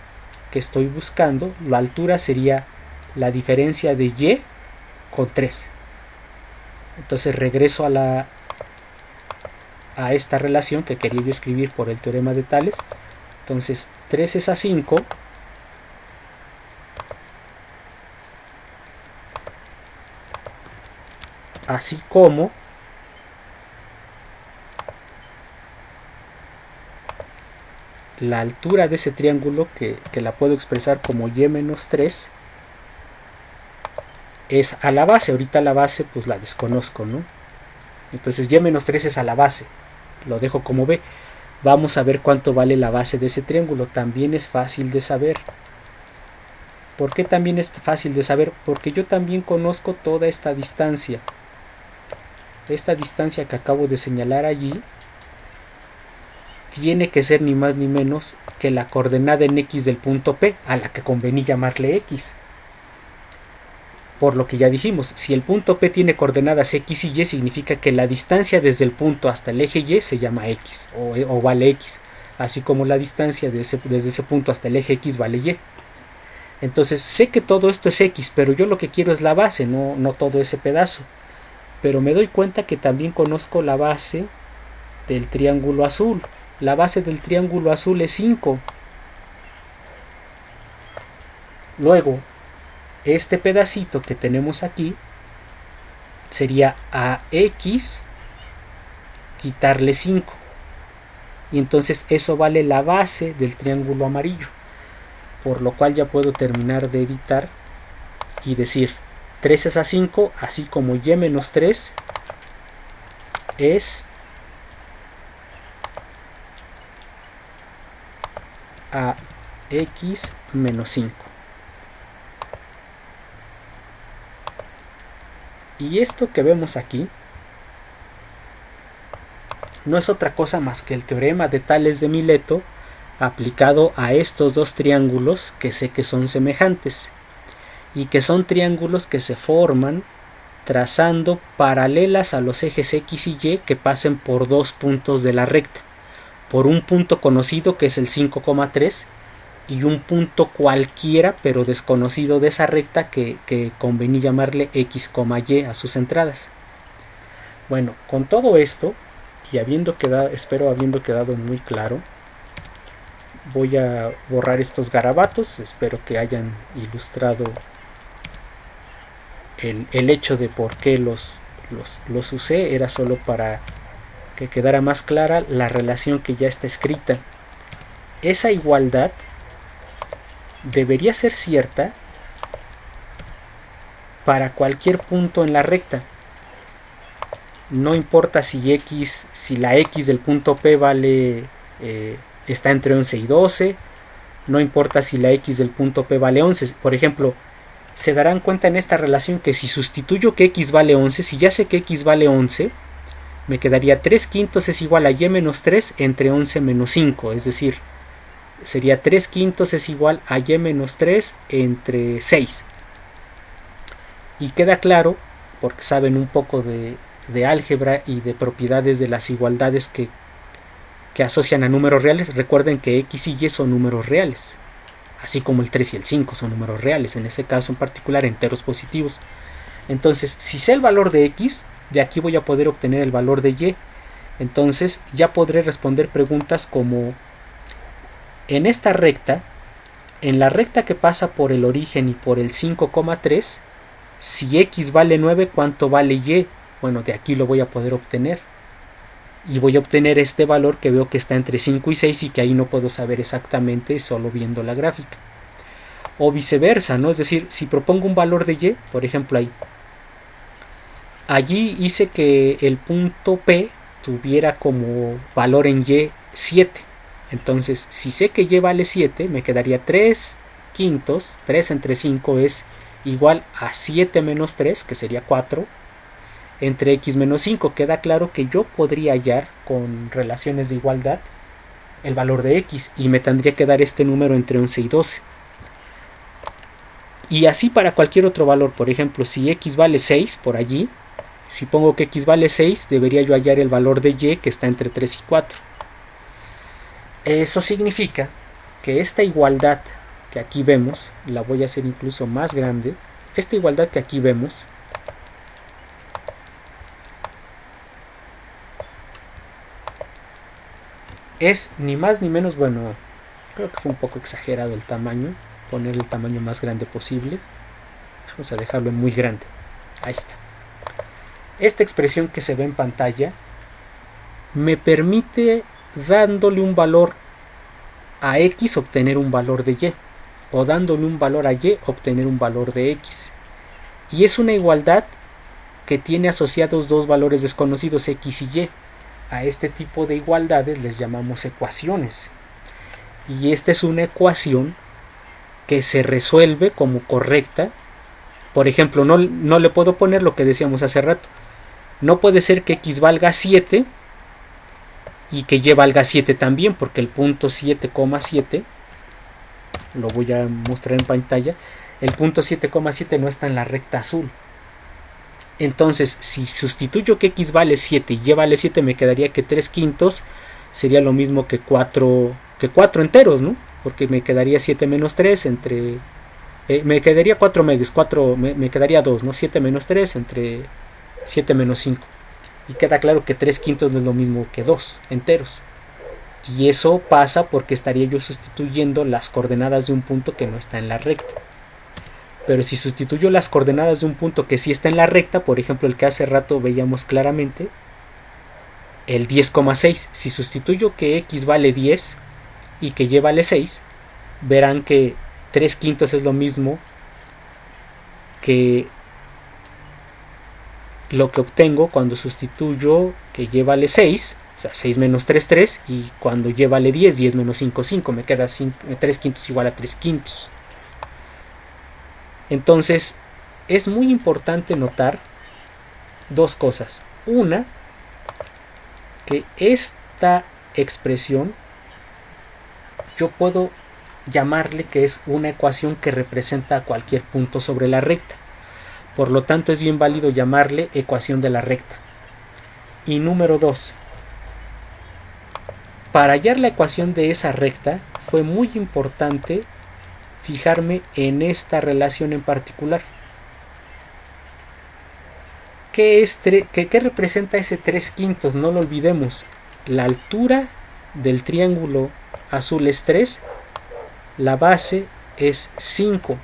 que estoy buscando, la altura sería la diferencia de y con 3. Entonces regreso a esta relación que quería yo escribir por el teorema de Tales. Entonces 3 es a 5. Así como la altura de ese triángulo, que la puedo expresar como y menos 3, es a la base. Ahorita la base pues la desconozco, ¿no? Entonces y menos 3 es a la base. Lo dejo como b. Vamos a ver cuánto vale la base de ese triángulo. También es fácil de saber. ¿Por qué también es fácil de saber? Porque yo también conozco toda esta distancia. esta distancia que acabo de señalar allí tiene que ser ni más ni menos que la coordenada en X del punto P, a la que convení llamarle X. Por lo que ya dijimos, si el punto P tiene coordenadas X y Y, significa que la distancia desde el punto hasta el eje Y se llama X, o vale X, así como la distancia desde ese punto hasta el eje X vale Y. Entonces sé que todo esto es X, pero yo lo que quiero es la base, no todo ese pedazo. Pero me doy cuenta que también conozco la base del triángulo azul. La base del triángulo azul es 5. Luego, este pedacito que tenemos aquí sería a X quitarle 5. Y entonces eso vale la base del triángulo amarillo. Por lo cual ya puedo terminar de editar y decir 3 es a 5, así como Y menos 3 es a X menos 5. Y esto que vemos aquí no es otra cosa más que el teorema de Tales de Mileto aplicado a estos dos triángulos que sé que son semejantes y que son triángulos que se forman trazando paralelas a los ejes X y Y que pasen por dos puntos de la recta, por un punto conocido que es el 5,3 y un punto cualquiera pero desconocido de esa recta que convení llamarle X, Y a sus entradas. Bueno, con todo esto y espero habiendo quedado muy claro, voy a borrar estos garabatos. Espero que hayan ilustrado el hecho de por qué los usé. Era solo para que quedara más clara la relación que ya está escrita. Esa igualdad debería ser cierta para cualquier punto en la recta. No importa si la X del punto P vale está entre 11 y 12, no importa si la X del punto P vale 11. Por ejemplo, se darán cuenta en esta relación que si sustituyo que X vale 11, si ya sé que X vale 11, me quedaría 3 quintos es igual a Y menos 3 entre 11 menos 5, es decir, sería 3 quintos es igual a Y menos 3 entre 6. Y queda claro, porque saben un poco de álgebra y de propiedades de las igualdades que asocian a números reales. Recuerden que X y Y son números reales, así como el 3 y el 5 son números reales, en ese caso en particular enteros positivos. Entonces, si sé el valor de X, de aquí voy a poder obtener el valor de Y. Entonces ya podré responder preguntas como: en esta recta, en la recta que pasa por el origen y por el 5,3, si X vale 9, ¿cuánto vale Y? Bueno, de aquí lo voy a poder obtener. Y voy a obtener este valor que veo que está entre 5 y 6 y que ahí no puedo saber exactamente solo viendo la gráfica. O viceversa, ¿no? Es decir, si propongo un valor de Y, por ejemplo allí hice que el punto P tuviera como valor en Y 7. Entonces, si sé que Y vale 7, me quedaría 3 quintos, 3 entre 5 es igual a 7 menos 3, que sería 4, entre X menos 5. Queda claro que yo podría hallar con relaciones de igualdad el valor de X y me tendría que dar este número entre 11 y 12. Y así para cualquier otro valor. Por ejemplo, si X vale 6 por allí, si pongo que X vale 6, debería yo hallar el valor de Y que está entre 3 y 4. Eso significa que esta igualdad que aquí vemos, la voy a hacer incluso más grande, esta igualdad que aquí vemos es ni más ni menos, bueno, creo que fue un poco exagerado el tamaño, poner el tamaño más grande posible. Vamos a dejarlo en muy grande. Ahí está. Esta expresión que se ve en pantalla me permite, dándole un valor a X, obtener un valor de Y, o dándole un valor a Y, obtener un valor de X. Y es una igualdad que tiene asociados dos valores desconocidos, X y Y. A este tipo de igualdades les llamamos ecuaciones. Y esta es una ecuación que se resuelve como correcta. Por ejemplo, no le puedo poner lo que decíamos hace rato. No puede ser que x valga 7 y que y valga 7 también, porque el punto 7,7, lo voy a mostrar en pantalla, el punto 7,7 no está en la recta azul. Entonces, si sustituyo que x vale 7 y y vale 7, me quedaría que 3 quintos sería lo mismo que 4 enteros, ¿no? Porque me quedaría 7 menos 3 entre... me quedaría 4 medios, me quedaría 2, ¿no? 7 menos 3 entre 7 menos 5. Y queda claro que 3 quintos no es lo mismo que 2 enteros. Y eso pasa porque estaría yo sustituyendo las coordenadas de un punto que no está en la recta. Pero si sustituyo las coordenadas de un punto que sí está en la recta, por ejemplo el que hace rato veíamos claramente, el 10,6, si sustituyo que x vale 10 y que y vale 6, verán que 3 quintos es lo mismo que lo que obtengo cuando sustituyo que y vale 6, o sea 6 menos 3, 3, y cuando y vale 10, 10 menos 5, 5, me queda 3 quintos igual a 3 quintos. Entonces es muy importante notar dos cosas. Una, que esta expresión yo puedo llamarle que es una ecuación que representa cualquier punto sobre la recta. Por lo tanto es bien válido llamarle ecuación de la recta. Y número 2, para hallar la ecuación de esa recta fue muy importante fijarme en esta relación en particular. ¿Qué representa ese 3 quintos? No lo olvidemos. La altura del triángulo azul es 3, la base es 5.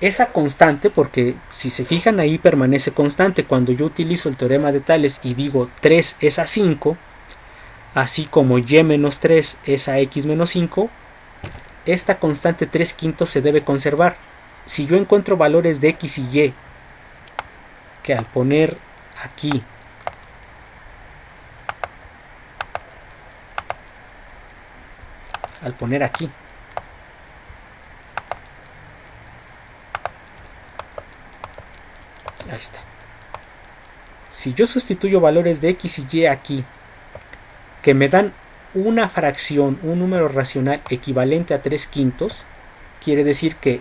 Esa constante, porque si se fijan ahí permanece constante, cuando yo utilizo el teorema de Tales y digo 3 es a 5, así como y menos 3 es a x menos 5, esta constante 3 quintos se debe conservar. Si yo encuentro valores de x y y que al poner aquí ahí está. Si yo sustituyo valores de x y y aquí que me dan una fracción, un número racional equivalente a 3 quintos, quiere decir que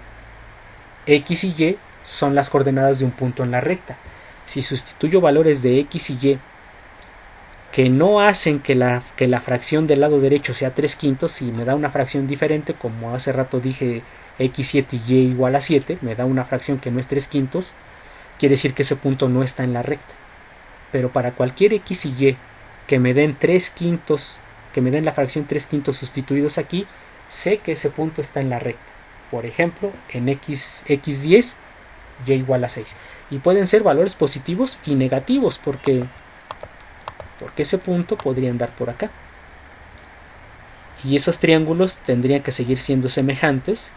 x y y son las coordenadas de un punto en la recta. Si sustituyo valores de x y y que no hacen que la fracción del lado derecho sea 3 quintos, si me da una fracción diferente, como hace rato dije x7 y y igual a 7, me da una fracción que no es 3 quintos, quiere decir que ese punto no está en la recta. Pero para cualquier x y y que me den 3 quintos, que me den la fracción 3 quintos sustituidos aquí, sé que ese punto está en la recta. Por ejemplo, en x10, y igual a 6. Y pueden ser valores positivos y negativos, porque ese punto podría andar por acá. Y esos triángulos tendrían que seguir siendo semejantes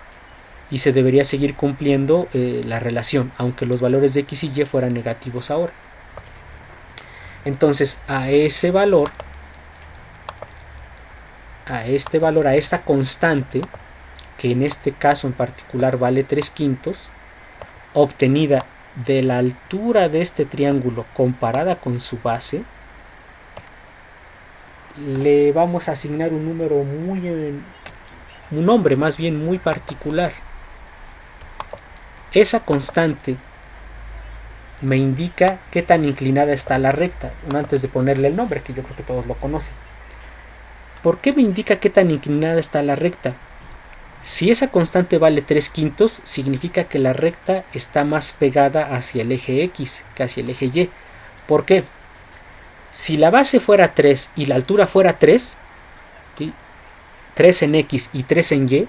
y se debería seguir cumpliendo la relación, aunque los valores de x y y fueran negativos ahora. Entonces a ese valor, a esta constante, que en este caso en particular vale 3 quintos, obtenida de la altura de este triángulo comparada con su base, le vamos a asignar un número un nombre más bien muy particular. Esa constante me indica qué tan inclinada está la recta, antes de ponerle el nombre, que yo creo que todos lo conocen. ¿Por qué me indica qué tan inclinada está la recta? Si esa constante vale 3 quintos, significa que la recta está más pegada hacia el eje X que hacia el eje Y. ¿Por qué? Si la base fuera 3 y la altura fuera 3, ¿sí? 3 en X y 3 en Y,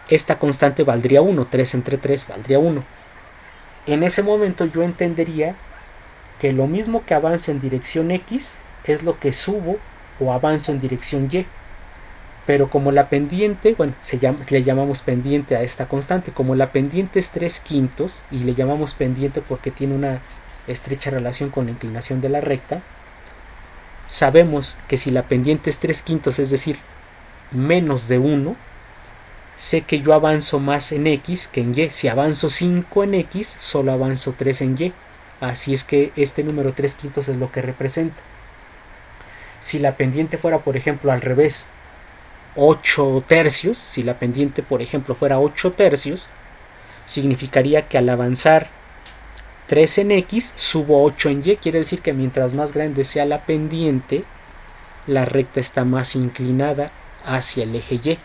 esta constante valdría 1, 3 entre 3 valdría 1. En ese momento yo entendería que lo mismo que avanzo en dirección X es lo que subo o avanzo en dirección Y. Pero como la pendiente, bueno, le llamamos pendiente a esta constante, como la pendiente es 3 quintos y le llamamos pendiente porque tiene una estrecha relación con la inclinación de la recta, sabemos que si la pendiente es 3 quintos, es decir, menos de 1, sé que yo avanzo más en X que en Y. Si avanzo 5 en X, solo avanzo 3 en Y. Así es que este número 3/5 es lo que representa. Si la pendiente fuera, por ejemplo, al revés, 8 tercios, si la pendiente, por ejemplo, fuera 8 tercios, significaría que al avanzar 3 en X, subo 8 en Y. Quiere decir que mientras más grande sea la pendiente, la recta está más inclinada hacia el eje Y.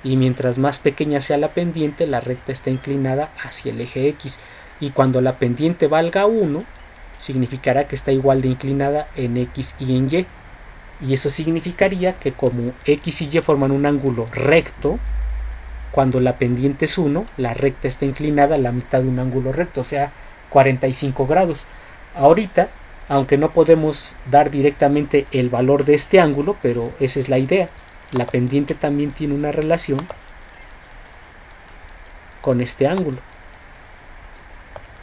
Y mientras más pequeña sea la pendiente, la recta está inclinada hacia el eje X. Y cuando la pendiente valga 1, significará que está igual de inclinada en X y en Y. Y eso significaría que como X y Y forman un ángulo recto, cuando la pendiente es 1, la recta está inclinada a la mitad de un ángulo recto, o sea, 45 grados. Ahorita, aunque no podemos dar directamente el valor de este ángulo, pero esa es la idea. La pendiente también tiene una relación con este ángulo.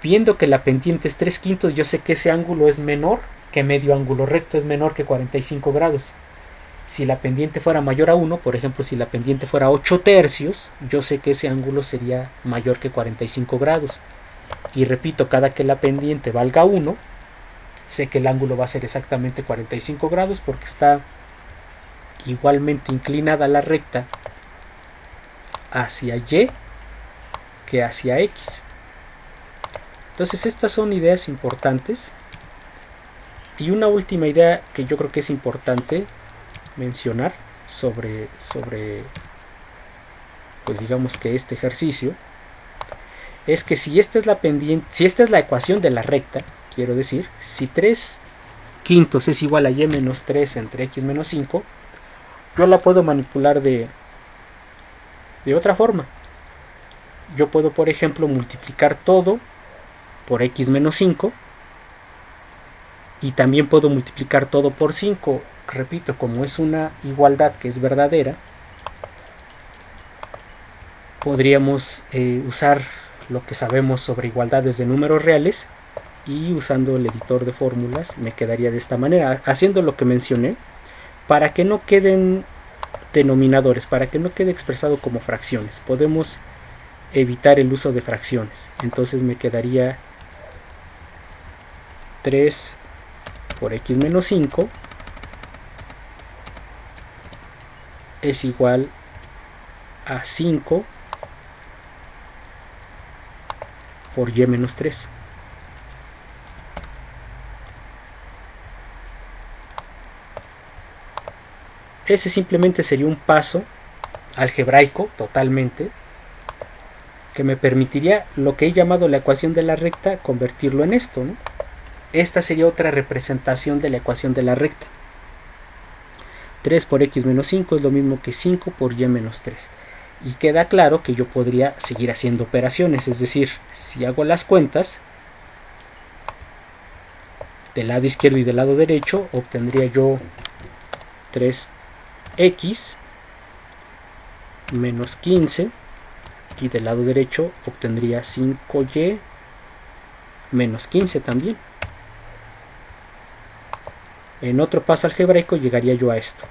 Viendo que la pendiente es 3/5, yo sé que ese ángulo es menor que medio ángulo recto, es menor que 45 grados. Si la pendiente fuera mayor a 1, por ejemplo, si la pendiente fuera 8 tercios, yo sé que ese ángulo sería mayor que 45 grados. Y repito, cada que la pendiente valga 1, sé que el ángulo va a ser exactamente 45 grados porque está igualmente inclinada la recta hacia Y que hacia X. Entonces estas son ideas importantes. Y una última idea que yo creo que es importante mencionar sobre pues digamos que este ejercicio es que si esta es la pendiente, si esta es la ecuación de la recta, quiero decir, si 3/5 es igual a Y menos 3 entre X menos 5, yo la puedo manipular de otra forma. Yo puedo, por ejemplo, multiplicar todo por X menos 5 y también puedo multiplicar todo por 5. Repito, como es una igualdad que es verdadera, podríamos usar lo que sabemos sobre igualdades de números reales y usando el editor de fórmulas me quedaría de esta manera, haciendo lo que mencioné para que no queden denominadores, para que no quede expresado como fracciones. Podemos evitar el uso de fracciones. Entonces me quedaría 3 por X menos 5 es igual a 5 por Y menos 3. Ese simplemente sería un paso algebraico totalmente que me permitiría lo que he llamado la ecuación de la recta convertirlo en esto, ¿no? Esta sería otra representación de la ecuación de la recta. 3 por X menos 5 es lo mismo que 5 por Y menos 3. Y queda claro que yo podría seguir haciendo operaciones, es decir, si hago las cuentas del lado izquierdo y del lado derecho, obtendría yo 3X menos 15 y del lado derecho obtendría 5Y menos 15 también. En otro paso algebraico llegaría yo a esto.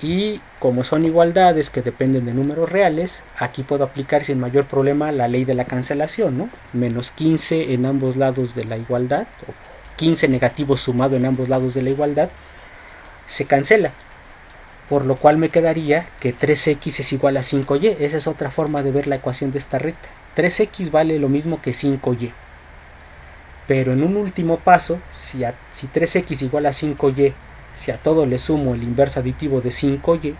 Y como son igualdades que dependen de números reales, aquí puedo aplicar sin mayor problema la ley de la cancelación, ¿no? Menos 15 en ambos lados de la igualdad, o 15 negativo sumado en ambos lados de la igualdad, se cancela. Por lo cual me quedaría que 3x es igual a 5y. Esa es otra forma de ver la ecuación de esta recta. 3x vale lo mismo que 5y. Pero en un último paso, si 3x igual a 5y, si a todo le sumo el inverso aditivo de 5y,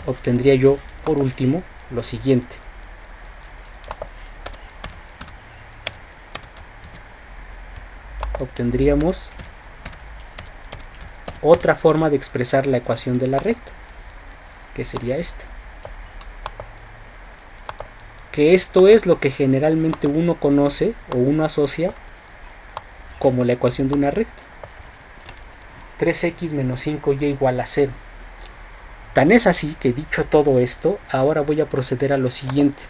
obtendría yo, por último, lo siguiente. Obtendríamos otra forma de expresar la ecuación de la recta, que sería esta. Que esto es lo que generalmente uno conoce o uno asocia como la ecuación de una recta. 3x menos 5y igual a 0. Tan es así que dicho todo esto, ahora voy a proceder a lo siguiente.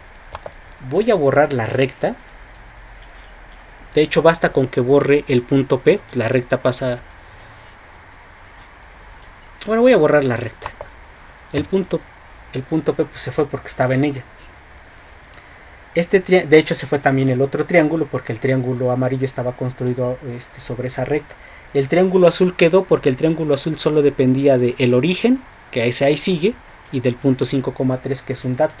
Voy a borrar la recta. De hecho, basta con que borre el punto P. La recta pasa... Bueno, voy a borrar la recta. El punto P pues, se fue porque estaba en ella. De hecho se fue también el otro triángulo porque el triángulo amarillo estaba construido sobre esa recta. El triángulo azul quedó porque el triángulo azul solo dependía del origen, que ese ahí sigue, y del punto 5,3, que es un dato.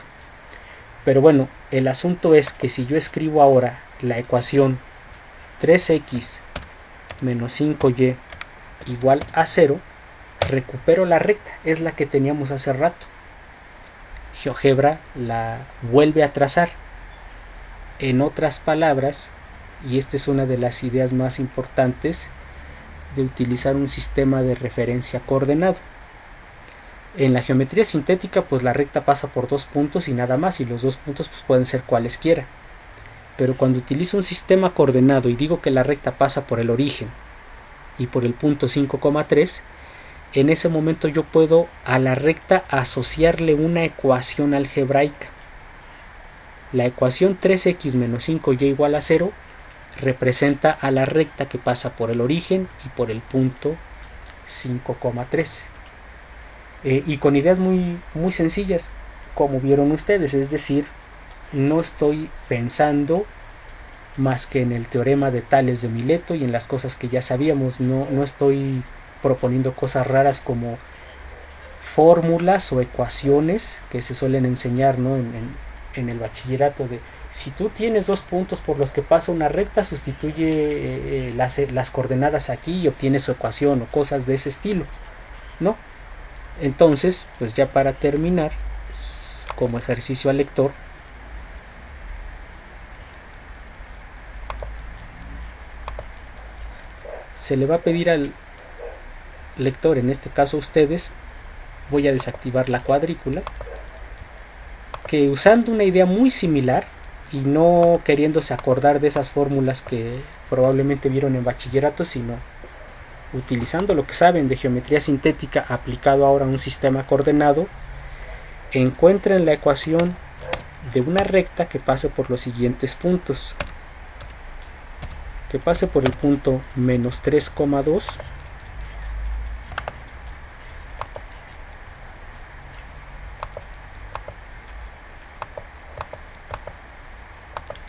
Pero bueno, el asunto es que si yo escribo ahora la ecuación 3x menos 5y igual a 0, recupero la recta, es la que teníamos hace rato. GeoGebra la vuelve a trazar. En otras palabras, y esta es una de las ideas más importantes de utilizar un sistema de referencia coordenado. En la geometría sintética, pues la recta pasa por dos puntos y nada más, y los dos puntos pues, pueden ser cualesquiera. Pero cuando utilizo un sistema coordenado y digo que la recta pasa por el origen y por el punto 5,3, en ese momento yo puedo a la recta asociarle una ecuación algebraica. La ecuación 3x menos 5y igual a 0 representa a la recta que pasa por el origen y por el punto 5,3. Y con ideas muy, muy sencillas, como vieron ustedes, es decir, no estoy pensando más que en el teorema de Tales de Mileto y en las cosas que ya sabíamos. No estoy proponiendo cosas raras como fórmulas o ecuaciones que se suelen enseñar, ¿no? en el bachillerato, de si tú tienes dos puntos por los que pasa una recta, sustituye las coordenadas aquí y obtienes su ecuación o cosas de ese estilo, ¿no? Entonces, pues ya para terminar, como ejercicio al lector, se le va a pedir al lector, en este caso a ustedes, voy a desactivar la cuadrícula, que usando una idea muy similar y no queriéndose acordar de esas fórmulas que probablemente vieron en bachillerato, sino utilizando lo que saben de geometría sintética aplicado ahora a un sistema coordenado, encuentren la ecuación de una recta que pase por los siguientes puntos. Que pase por el punto menos 3,2,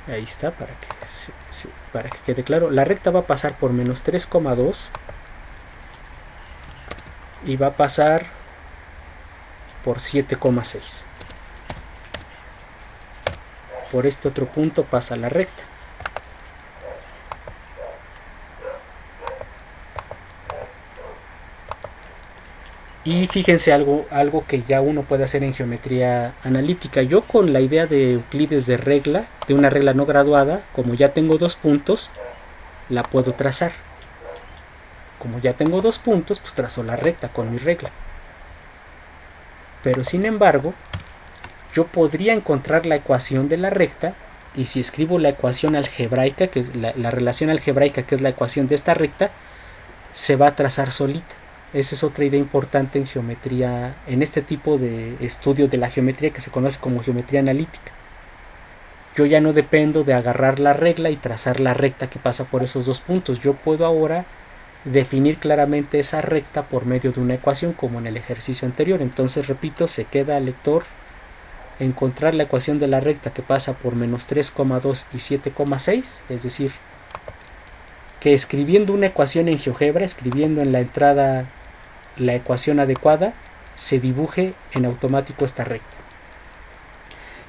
ahí está, para que quede claro. La recta va a pasar por menos 3,2 y va a pasar por 7,6. Por este otro punto pasa la recta. Y fíjense algo que ya uno puede hacer en geometría analítica. Yo con la idea de Euclides de una regla no graduada, como ya tengo dos puntos, la puedo trazar. Como ya tengo dos puntos, pues trazo la recta con mi regla. Pero sin embargo, yo podría encontrar la ecuación de la recta, y si escribo la ecuación algebraica, que es la relación algebraica, que es la ecuación de esta recta, se va a trazar solita. Esa es otra idea importante en geometría, en este tipo de estudio de la geometría que se conoce como geometría analítica. Yo ya no dependo de agarrar la regla y trazar la recta que pasa por esos dos puntos. Yo puedo ahora definir claramente esa recta por medio de una ecuación, como en el ejercicio anterior. Entonces, repito, se queda al lector encontrar la ecuación de la recta que pasa por menos 3,2 y 7,6, es decir, que escribiendo una ecuación en GeoGebra, escribiendo en la entrada la ecuación adecuada, se dibuje en automático esta recta.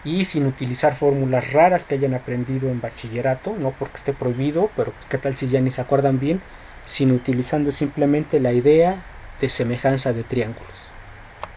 Y sin utilizar fórmulas raras que hayan aprendido en bachillerato, no porque esté prohibido, pero qué tal si ya ni se acuerdan bien, sino utilizando simplemente la idea de semejanza de triángulos.